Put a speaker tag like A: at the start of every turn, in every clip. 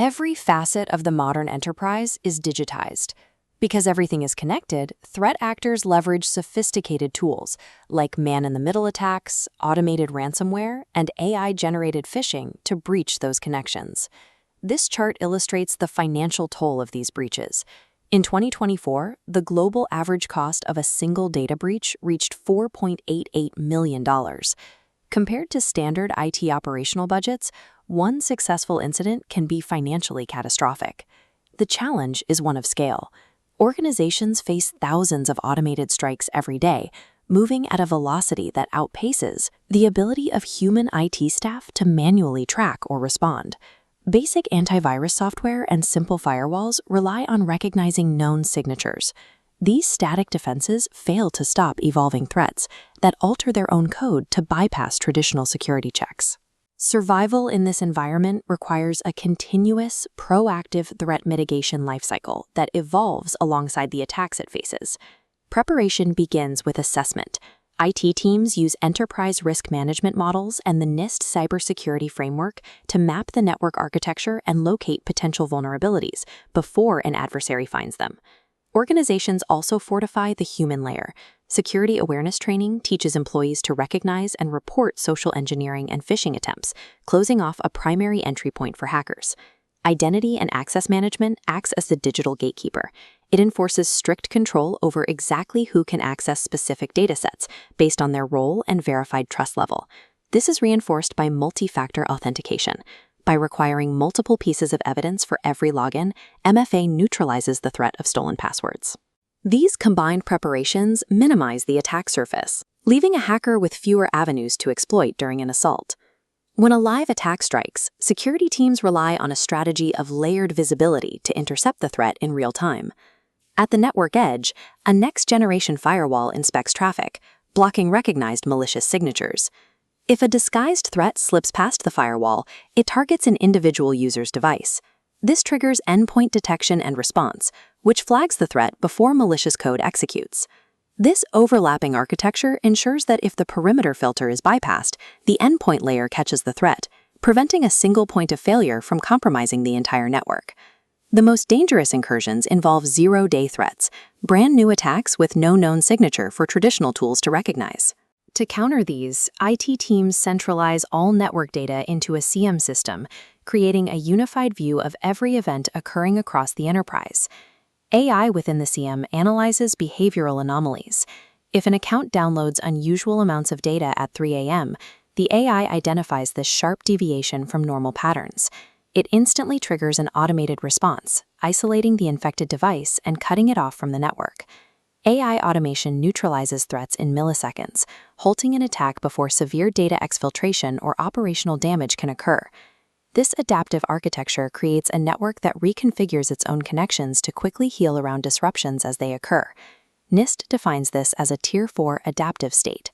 A: Every facet of the modern enterprise is digitized. Because everything is connected, threat actors leverage sophisticated tools like man-in-the-middle attacks, automated ransomware, and AI-generated phishing to breach those connections. This chart illustrates the financial toll of these breaches. In 2024, the global average cost of a single data breach reached $4.88 million. Compared to standard IT operational budgets, one successful incident can be financially catastrophic. The challenge is one of scale. Organizations face thousands of automated strikes every day, moving at a velocity that outpaces the ability of human IT staff to manually track or respond. Basic antivirus software and simple firewalls rely on recognizing known signatures. These static defenses fail to stop evolving threats that alter their own code to bypass traditional security checks. Survival in this environment requires a continuous, proactive threat mitigation lifecycle that evolves alongside the attacks it faces. Preparation begins with assessment. IT teams use enterprise risk management models and the NIST cybersecurity framework to map the network architecture and locate potential vulnerabilities before an adversary finds them. Organizations also fortify the human layer. Security awareness training teaches employees to recognize and report social engineering and phishing attempts, closing off a primary entry point for hackers. Identity and access management acts as the digital gatekeeper. It enforces strict control over exactly who can access specific datasets based on their role and verified trust level. This is reinforced by multi-factor authentication. By requiring multiple pieces of evidence for every login, MFA neutralizes the threat of stolen passwords. These combined preparations minimize the attack surface, leaving a hacker with fewer avenues to exploit during an assault. When a live attack strikes, security teams rely on a strategy of layered visibility to intercept the threat in real time. At the network edge, a next-generation firewall inspects traffic, blocking recognized malicious signatures. If a disguised threat slips past the firewall, it targets an individual user's device. This triggers endpoint detection and response, which flags the threat before malicious code executes. This overlapping architecture ensures that if the perimeter filter is bypassed, the endpoint layer catches the threat, preventing a single point of failure from compromising the entire network. The most dangerous incursions involve zero-day threats, brand new attacks with no known signature for traditional tools to recognize. To counter these, IT teams centralize all network data into a CM system, creating a unified view of every event occurring across the enterprise. AI within the CM analyzes behavioral anomalies. If an account downloads unusual amounts of data at 3 a.m., the AI identifies this sharp deviation from normal patterns. It instantly triggers an automated response, isolating the infected device and cutting it off from the network. AI automation neutralizes threats in milliseconds, halting an attack before severe data exfiltration or operational damage can occur. This adaptive architecture creates a network that reconfigures its own connections to quickly heal around disruptions as they occur. NIST defines this as a Tier 4 adaptive state.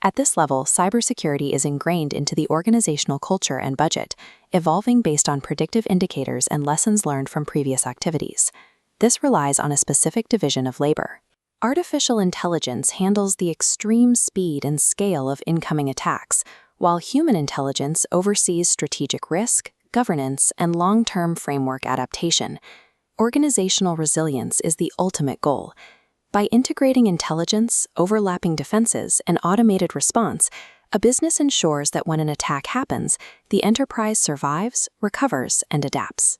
A: At this level, cybersecurity is ingrained into the organizational culture and budget, evolving based on predictive indicators and lessons learned from previous activities. This relies on a specific division of labor. Artificial intelligence handles the extreme speed and scale of incoming attacks, while human intelligence oversees strategic risk, governance, and long-term framework adaptation. Organizational resilience is the ultimate goal. By integrating intelligence, overlapping defenses, and automated response, a business ensures that when an attack happens, the enterprise survives, recovers, and adapts.